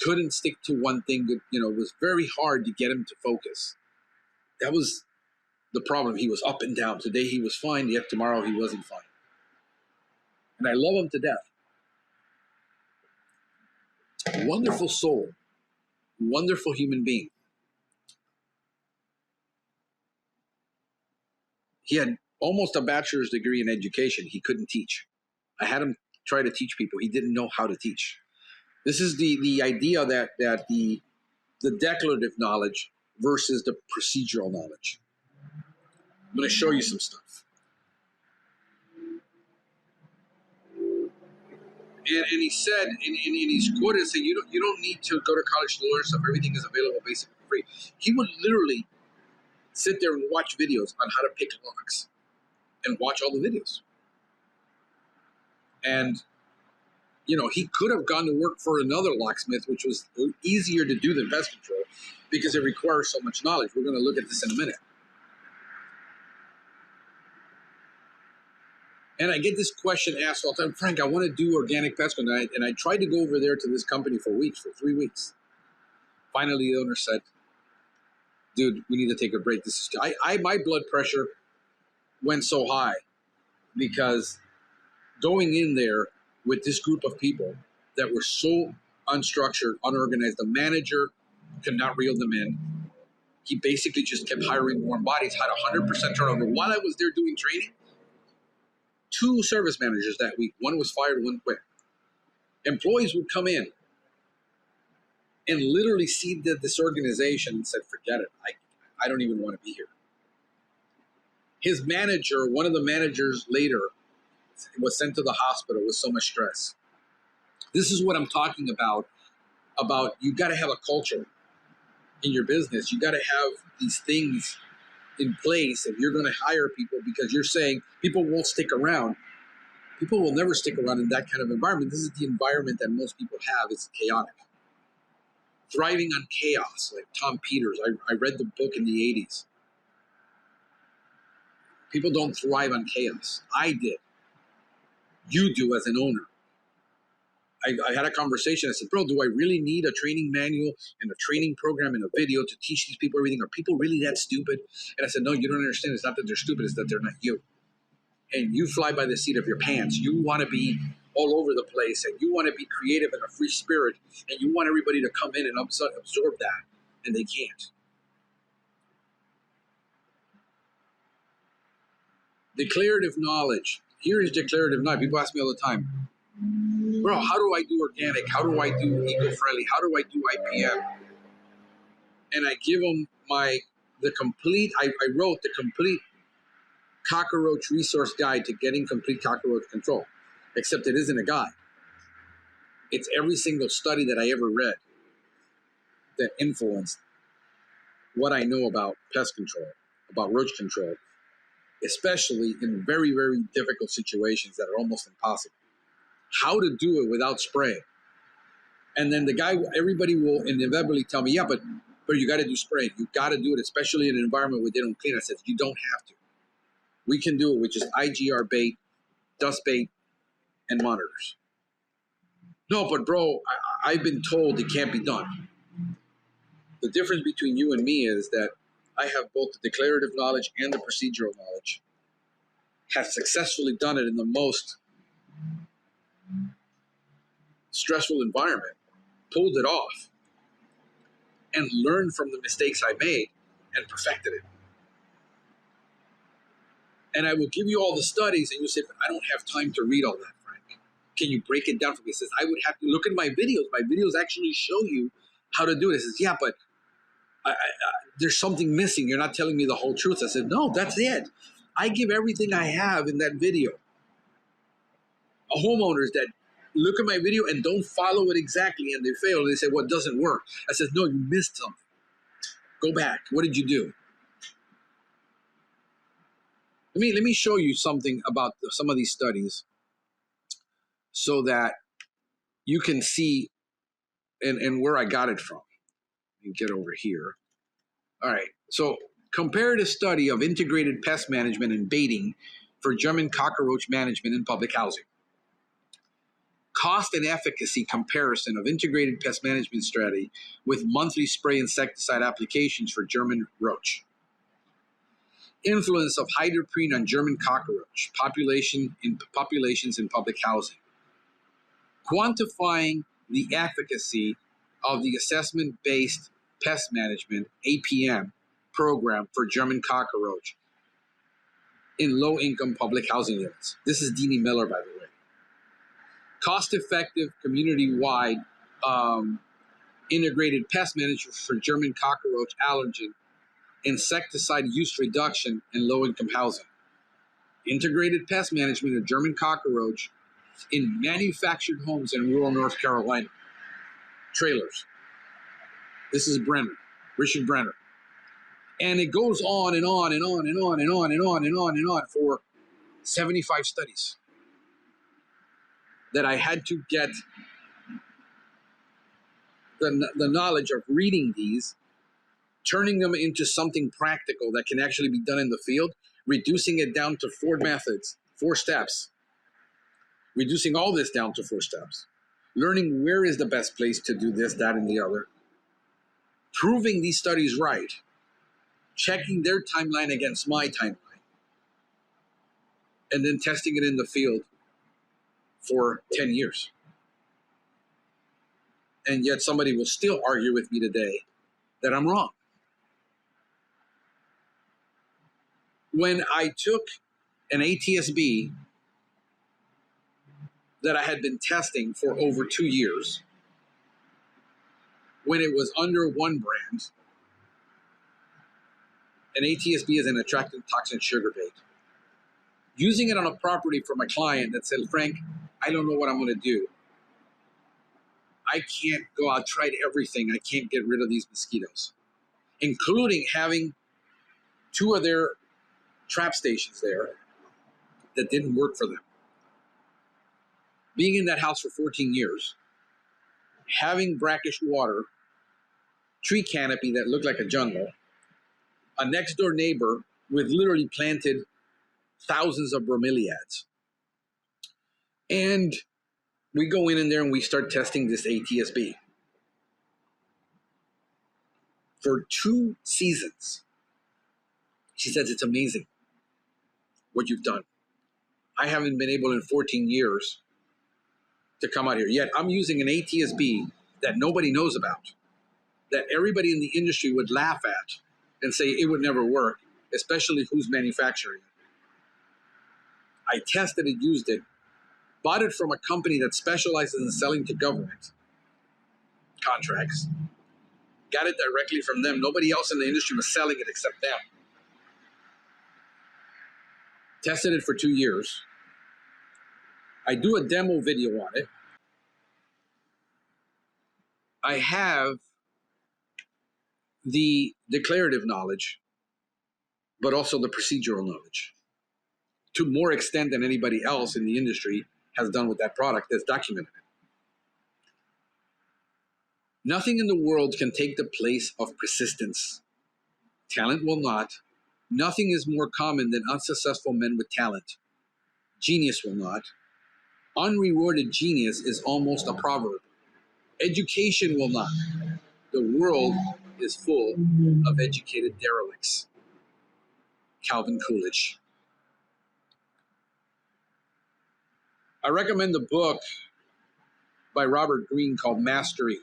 couldn't stick to one thing. That, it was very hard to get him to focus. That was the problem. He was up and down. Today he was fine, yet tomorrow he wasn't fine. And I love him to death. Wonderful soul, wonderful human being. He had almost a bachelor's degree in education. He couldn't teach. I had him try to teach people. He didn't know how to teach. This is the idea that the declarative knowledge versus the procedural knowledge. I'm going to show you some stuff. And he said, in his quote, he said, you don't need to go to college to learn stuff. Everything is available basically for free. He would literally sit there and watch videos on how to pick locks and watch all the videos. And, he could have gone to work for another locksmith, which was easier to do than pest control because it requires so much knowledge. We're going to look at this in a minute. And I get this question asked all the time, Frank, I want to do organic pest control. And I tried to go over there to this company for 3 weeks. Finally, the owner said, dude, we need to take a break. This is my blood pressure went so high because going in there with this group of people that were so unstructured, unorganized, the manager could not reel them in. He basically just kept hiring warm bodies, had 100% turnover. While I was there doing training, 2 service managers that week, one was fired, one quit. Employees would come in and literally see this organization and said, forget it. I don't even want to be here. His manager, one of the managers later, was sent to the hospital with so much stress. This is what I'm talking about you got to have a culture in your business. You got to have these things in place if you're going to hire people, because you're saying people won't stick around. People will never stick around in that kind of environment. This is the environment that most people have. It's chaotic. Thriving on chaos, like Tom Peters. I read the book in the 80s. People don't thrive on chaos. I did. You do as an owner. I had a conversation. I said, bro, do I really need a training manual and a training program and a video to teach these people everything? Are people really that stupid? And I said, no, you don't understand. It's not that they're stupid. It's that they're not you. And you fly by the seat of your pants. You want to be all over the place, and you want to be creative and a free spirit, and you want everybody to come in and absorb that, and they can't. Declarative knowledge. Here is declarative knowledge. People ask me all the time, bro, how do I do organic? How do I do eco-friendly? How do I do IPM? And I give them I wrote the complete cockroach resource guide to getting complete cockroach control, except it isn't a guide. It's every single study that I ever read that influenced what I know about pest control, about roach control, especially in very, very difficult situations that are almost impossible. How to do it without spraying. And then everybody will inevitably tell me, yeah, but you got to do spraying. You got to do it, especially in an environment where they don't clean. I said, you don't have to. We can do it with just IGR bait, dust bait, and monitors. No, but bro, I've been told it can't be done. The difference between you and me is that I have both the declarative knowledge and the procedural knowledge. Have successfully done it in the most stressful environment, pulled it off, and learned from the mistakes I made and perfected it. And I will give you all the studies, and you'll say, but I don't have time to read all that, Frank. Can you break it down for me? He says, I would have to look at my videos. My videos actually show you how to do it. He says, yeah, but there's something missing. You're not telling me the whole truth. I said, no, that's it. I give everything I have in that video. Homeowners that look at my video and don't follow it exactly and they fail, they say, well, it doesn't work. I said, no, you missed something. Go back. What did you do? Let me show you something about some of these studies so that you can see and where I got it from. Let me get over here. All right. So comparative study of integrated pest management and baiting for German cockroach management in public housing. Cost and efficacy comparison of integrated pest management strategy with monthly spray insecticide applications for German roach. Influence of hydroprene on German cockroach populations in public housing. Quantifying the efficacy of the assessment-based pest management (APM) program for German cockroach in low-income public housing units. This is Deanie Miller, by the way. Cost-effective, community-wide integrated pest management for German cockroach allergen insecticide use reduction in low-income housing. Integrated pest management of German cockroach in manufactured homes in rural North Carolina. Trailers. This is Brenner, Richard Brenner. And it goes on and on and on and on and on and on and on and on for 75 studies that I had to get the knowledge of reading these, turning them into something practical that can actually be done in the field, reducing it down to 4 methods, 4 steps, reducing all this down to 4 steps, learning where is the best place to do this, that, and the other, proving these studies right, checking their timeline against my timeline, and then testing it in the field for 10 years. And yet somebody will still argue with me today that I'm wrong. When I took an ATSB that I had been testing for over 2 years, when it was under one brand, an ATSB is an attractant toxin sugar bait. Using it on a property for my client that said, Frank, I don't know what I'm going to do. I can't go, I've tried everything. I can't get rid of these mosquitoes, including having 2 of their trap stations there that didn't work for them. Being in that house for 14 years, having brackish water, tree canopy that looked like a jungle, a next door neighbor with literally planted thousands of bromeliads. And we go in there and we start testing this ATSB. For 2 seasons, she says, it's amazing what you've done. I haven't been able in 14 years to come out here. Yet I'm using an ATSB that nobody knows about, that everybody in the industry would laugh at and say it would never work, especially who's manufacturing it. I tested it, used it, bought it from a company that specializes in selling to government contracts, got it directly from them. Nobody else in the industry was selling it except them. Tested it for 2 years. I do a demo video on it. I have the declarative knowledge, but also the procedural knowledge to more extent than anybody else in the industry has done with that product that's documented it. Nothing in the world can take the place of persistence. Talent will not. Nothing is more common than unsuccessful men with talent. Genius will not. Unrewarded genius is almost a proverb. Education will not. The world is full of educated derelicts. Calvin Coolidge. I recommend the book by Robert Greene called Mastery.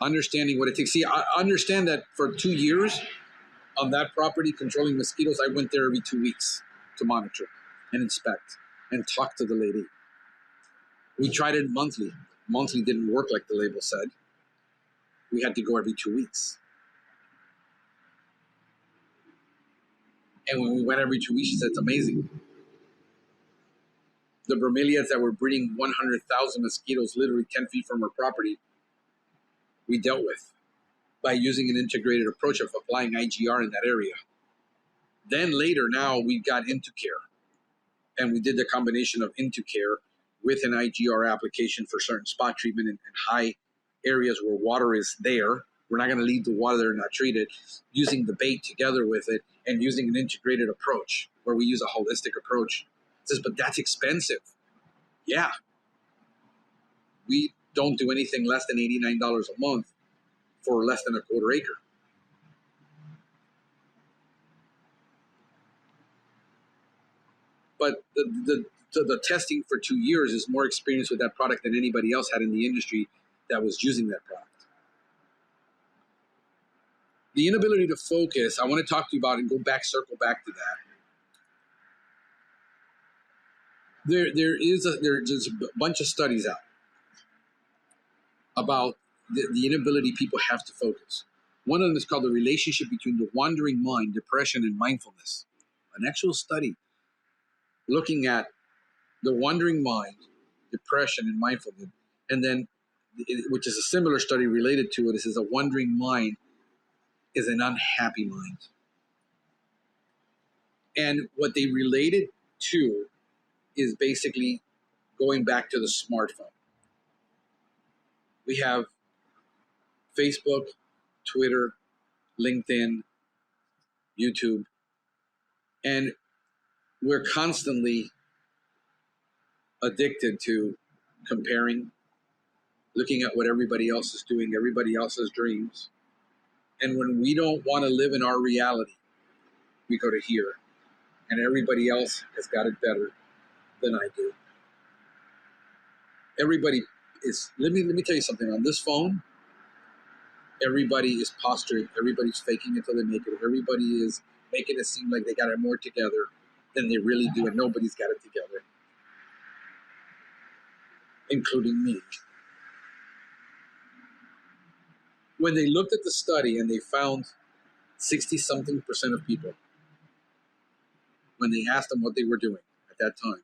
Understanding what it takes. See, I understand that for 2 years on that property controlling mosquitoes, I went there every 2 weeks to monitor and inspect and talk to the lady. We tried it monthly. Monthly didn't work like the label said. We had to go every 2 weeks. And when we went every 2 weeks, she said, it's amazing. The bromeliads that were breeding 100,000 mosquitoes literally 10 feet from her property, we dealt with by using an integrated approach of applying IGR in that area. Then later, now we got IntoCare, and we did the combination of IntoCare with an IGR application for certain spot treatment in high areas where water is there. We're not going to leave the water there not treated, using the bait together with it and using an integrated approach where we use a holistic approach. It says, but that's expensive. Yeah, we don't do anything less than $89 a month for less than a quarter acre. But the testing for 2 years is more experience with that product than anybody else had in the industry that was using that product. The inability to focus, I want to talk to you about and circle back to that. There's a bunch of studies out about the inability people have to focus. One of them is called the relationship between the wandering mind, depression, and mindfulness. An actual study looking at the wandering mind, depression, and mindfulness, and then, which is a similar study related to it, it says a wandering mind is an unhappy mind. And what they related to is basically going back to the smartphone. We have Facebook, Twitter, LinkedIn, YouTube, and we're constantly addicted to comparing, looking at what everybody else is doing, everybody else's dreams. And when we don't want to live in our reality, we go to here. And everybody else has got it better than I do. Everybody is, let me tell you something. On this phone, everybody is posturing. Everybody's faking it till they make it. Everybody is making it seem like they got it more together than they really do, and nobody's got it together, including me. When they looked at the study and they found 60-something% of people, when they asked them what they were doing at that time,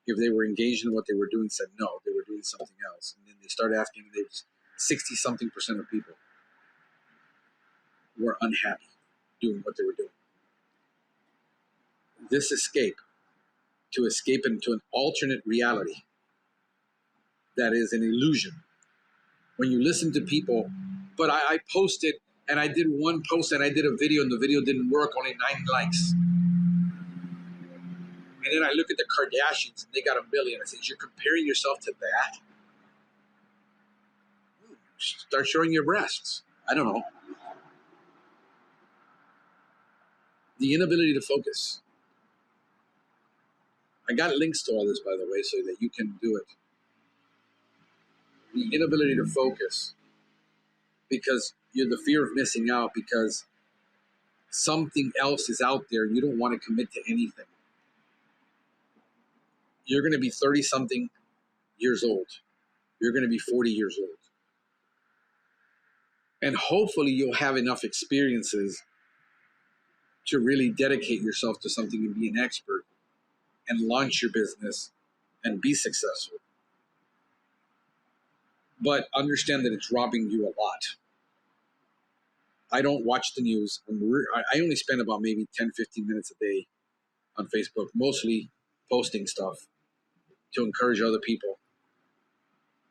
if they were engaged in what they were doing, said no, they were doing something else. And then they started asking, 60-something% of people were unhappy doing what they were doing. This escape into an alternate reality that is an illusion. When you listen to people, but I posted, and I did one post, and I did a video, and the video didn't work, only 9 likes. And then I look at the Kardashians, and they got 1 million. I said, you're comparing yourself to that? Start showing your breasts. I don't know. The inability to focus. I got links to all this, by the way, so that you can do it. The inability to focus because you're the fear of missing out, because something else is out there and you don't want to commit to anything. You're going to be 30-something years old. You're going to be 40 years old. And hopefully you'll have enough experiences to really dedicate yourself to something and be an expert and launch your business and be successful. But understand that it's robbing you a lot. I don't watch the news. I only spend about maybe 10, 15 minutes a day on Facebook, mostly posting stuff to encourage other people.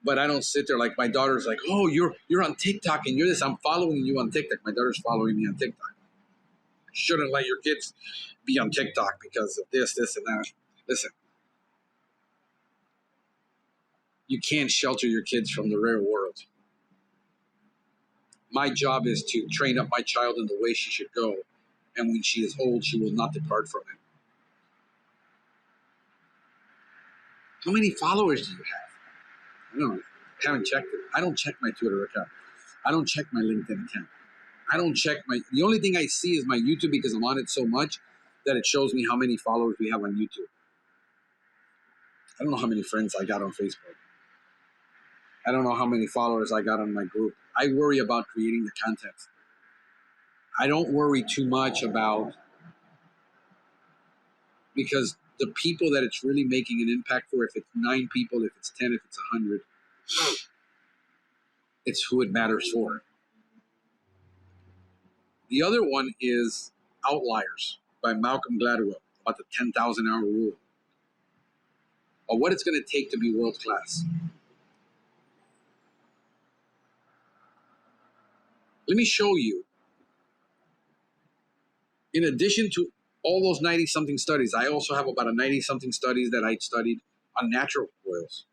But I don't sit there like my daughter's like, oh, you're on TikTok and you're this. I'm following you on TikTok. My daughter's following me on TikTok. Shouldn't let your kids be on TikTok because of this, and that. Listen, you can't shelter your kids from the real world. My job is to train up my child in the way she should go. And when she is old, she will not depart from it. How many followers do you have? I don't know. I haven't checked it. I don't check my Twitter account. I don't check my LinkedIn account. I don't check the only thing I see is my YouTube, because I'm on it so much that it shows me how many followers we have on YouTube. I don't know how many friends I got on Facebook. I don't know how many followers I got on my group. I worry about creating the content. I don't worry too much about, because the people that it's really making an impact for, if it's 9 people, if it's 10, if it's 100, it's who it matters for. The other one is Outliers by Malcolm Gladwell, about the 10,000-hour rule, or what it's going to take to be world class. Let me show you. In addition to all those 90-something studies, I also have about a 90-something studies that I studied on natural oils.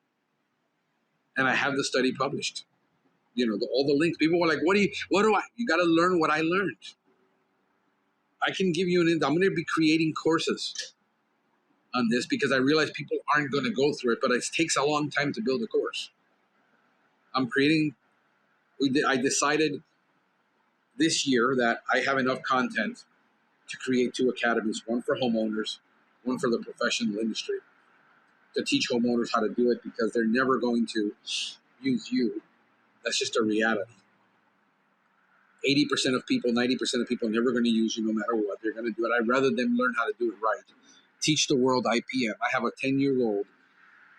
And I have the study published. All the links. People were like, what do I, you got to learn what I learned. I can give you I'm going to be creating courses on this because I realize people aren't going to go through it, but it takes a long time to build a course. I decided this year that I have enough content to create 2 academies, one for homeowners, one for the professional industry, to teach homeowners how to do it because they're never going to use you. That's just a reality. 80% of people, 90% of people are never going to use you no matter what. They're going to do it. I'd rather them learn how to do it right. Teach the world IPM. I have a 10-year-old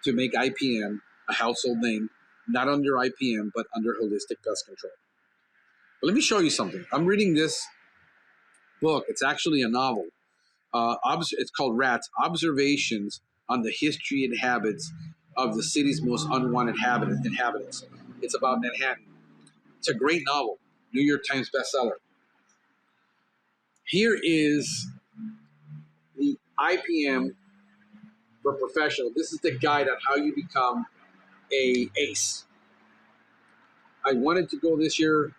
to make IPM a household name, not under IPM, but under Holistic Pest Control. But let me show you something. I'm reading this book. It's actually a novel. It's called Rats, Observations on the History and Habits of the City's Most Unwanted Inhabitants. It's about Manhattan. It's a great novel. New York Times bestseller. Here is the IPM for professional. This is the guide on how you become a ace. I wanted to go this year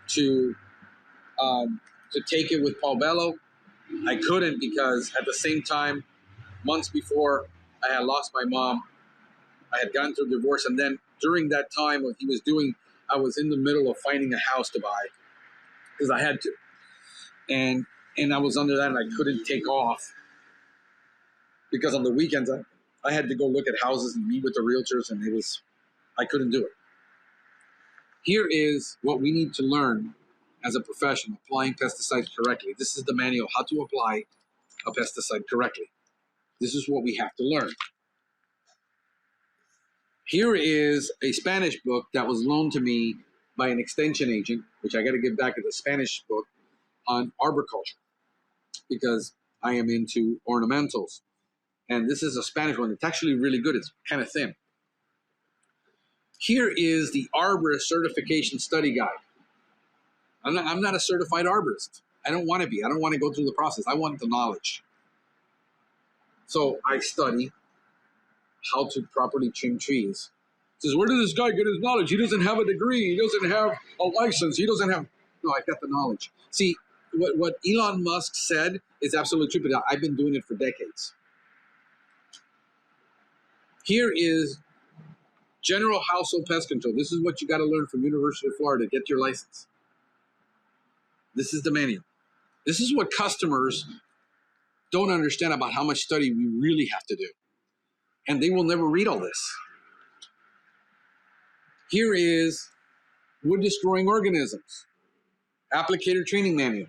to take it with Paul Bello. I couldn't because at the same time, months before, I had lost my mom. I had gone through a divorce, and then during that time, what he was doing, I was in the middle of finding a house to buy because I had to, and I was under that, and I couldn't take off because on the weekends I had to go look at houses and meet with the realtors, and I couldn't do it. Here is what we need to learn as a professional, applying pesticides correctly. This is the manual, how to apply a pesticide correctly. This is what we have to learn. Here is a Spanish book that was loaned to me by an extension agent, which I got to give back as a Spanish book on arboriculture because I am into ornamentals. And this is a Spanish one. It's actually really good. It's kind of thin. Here is the Arborist Certification Study Guide. I'm not a certified arborist. I don't want to be. I don't want to go through the process. I want the knowledge. So I study how to properly trim trees. It says, where did this guy get his knowledge? He doesn't have a degree. He doesn't have a license. He doesn't have... No, I've got the knowledge. See, what Elon Musk said is absolutely true, but I've been doing it for decades. Here is General Household Pest Control. This is what you got to learn from University of Florida to get your license. This is the manual. This is what customers don't understand about how much study we really have to do. And they will never read all this. Here is Wood Destroying Organisms, Applicator Training Manual.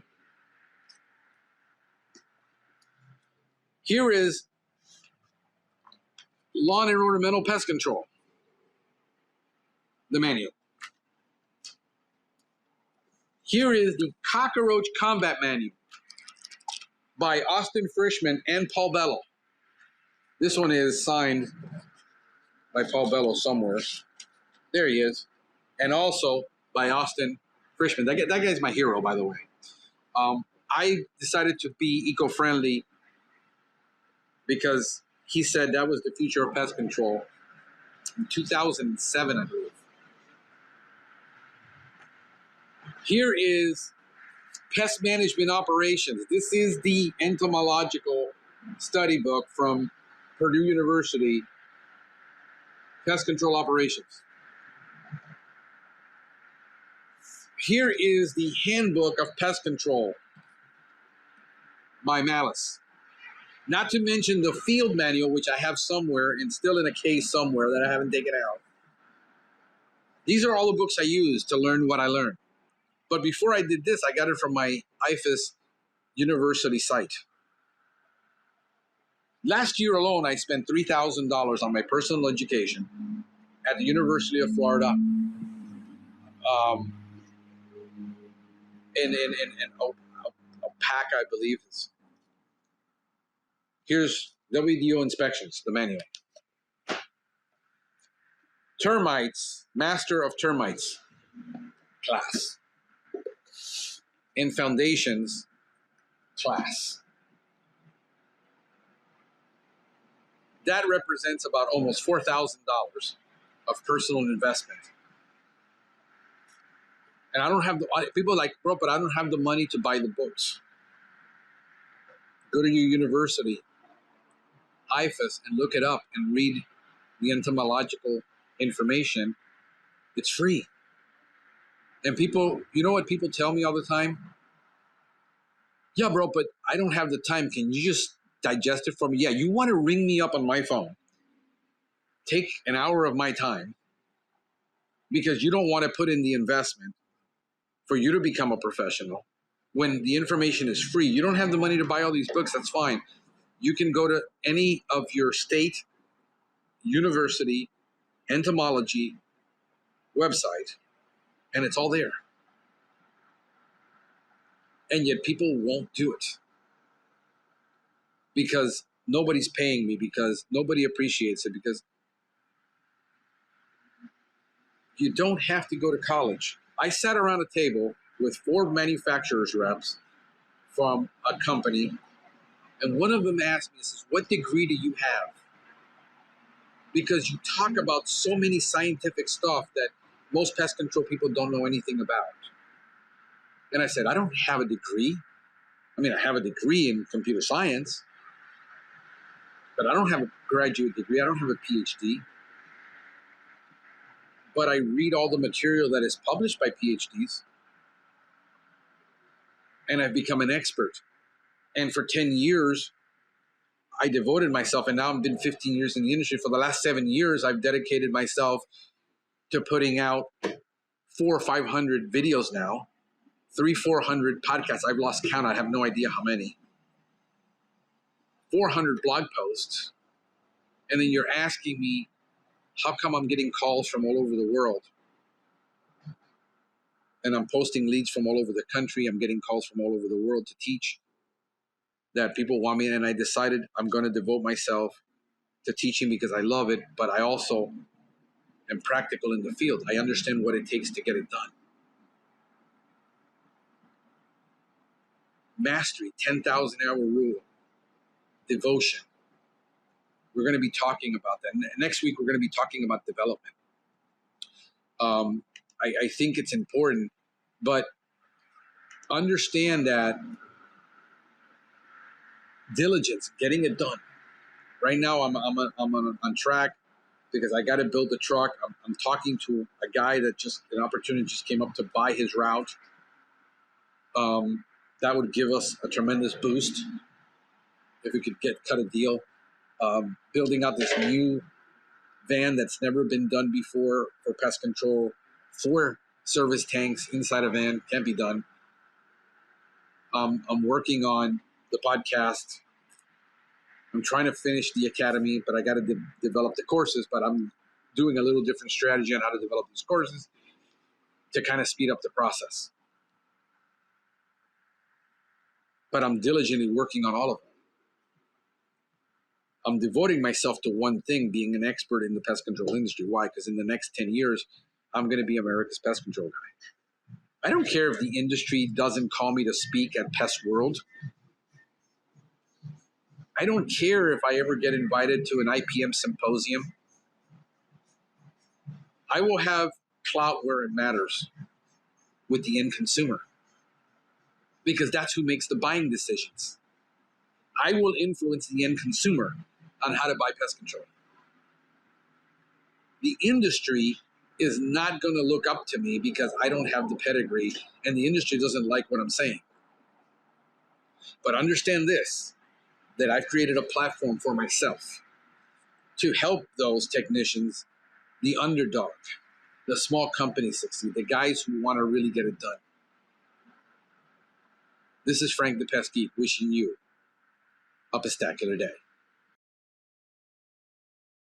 Here is Lawn and Ornamental Pest Control, the manual. Here is the Cockroach Combat Manual by Austin Frischman and Paul Bello. This one is signed by Paul Bello somewhere. There he is. And also by Austin Frischman. That guy's my hero, by the way. I decided to be eco-friendly because he said that was the future of pest control in 2007, I believe. Here is Pest Management Operations. This is the entomological study book from Purdue University, Pest Control Operations. Here is the Handbook of Pest Control by Malice. Not to mention the field manual, which I have somewhere and still in a case somewhere that I haven't taken out. These are all the books I use to learn what I learned. But before I did this, I got it from my IFAS University site. Last year alone, I spent $3,000 on my personal education at the University of Florida. In a pack, I believe. Here's WDO Inspections, the manual. Termites, Master of Termites class. In Foundations class. that represents about almost $4,000 of personal investment. And I don't have people are like, bro, but I don't have the money to buy the books. Go to your university, IFAS, and look it up and read the entomological information. It's free. And people, you know what people tell me all the time? Yeah, bro, but I don't have the time. Can you just digest it for me? Yeah, you want to ring me up on my phone. Take an hour of my time because you don't want to put in the investment for you to become a professional when the information is free. You don't have the money to buy all these books. That's fine. You can go to any of your state, university, entomology website, and it's all there. And yet people won't do it because nobody's paying me, because nobody appreciates it, because you don't have to go to college. I sat around a table with 4 manufacturers reps from a company, and one of them asked me, says, what degree do you have? Because you talk about so many scientific stuff that most pest control people don't know anything about. And I said, I don't have a degree. I mean, I have a degree in computer science, but I don't have a graduate degree. I don't have a PhD. But I read all the material that is published by PhDs, and I've become an expert. And for 10 years, I devoted myself, and now I've been 15 years in the industry. For the last 7 years, I've dedicated myself to putting out 400 or 500 videos now, 300-400 podcasts. I've lost count. I have no idea how many. 400 blog posts. And then you're asking me, how come I'm getting calls from all over the world? And I'm posting leads from all over the country. I'm getting calls from all over the world to teach, that people want me. And I decided I'm going to devote myself to teaching because I love it, but I also am practical in the field. I understand what it takes to get it done. Mastery, 10,000 hour rule, devotion. We're going to be talking about that. Next week, we're going to be talking about development. I think it's important, but understand that diligence, getting it done. Right now, I'm on track because I got to build the truck. I'm talking to a guy that an opportunity just came up to buy his route. That would give us a tremendous boost if we could cut a deal. Building out this new van that's never been done before for pest control, 4 service tanks inside a van, can't be done. I'm working on the podcast. I'm trying to finish the academy, but I got to develop the courses, but I'm doing a little different strategy on how to develop these courses to kind of speed up the process. But I'm diligently working on all of them. I'm devoting myself to one thing, being an expert in the pest control industry. Why? Because in the next 10 years, I'm going to be America's pest control guy. I don't care if the industry doesn't call me to speak at Pest World. I don't care if I ever get invited to an IPM symposium. I will have clout where it matters with the end consumer, because that's who makes the buying decisions. I will influence the end consumer on how to buy pest control. The industry is not going to look up to me because I don't have the pedigree, and the industry doesn't like what I'm saying. But understand this, that I've created a platform for myself to help those technicians, the underdog, the small companies succeed, the guys who want to really get it done. This is Frank the Pestgeek wishing you a pestacular day.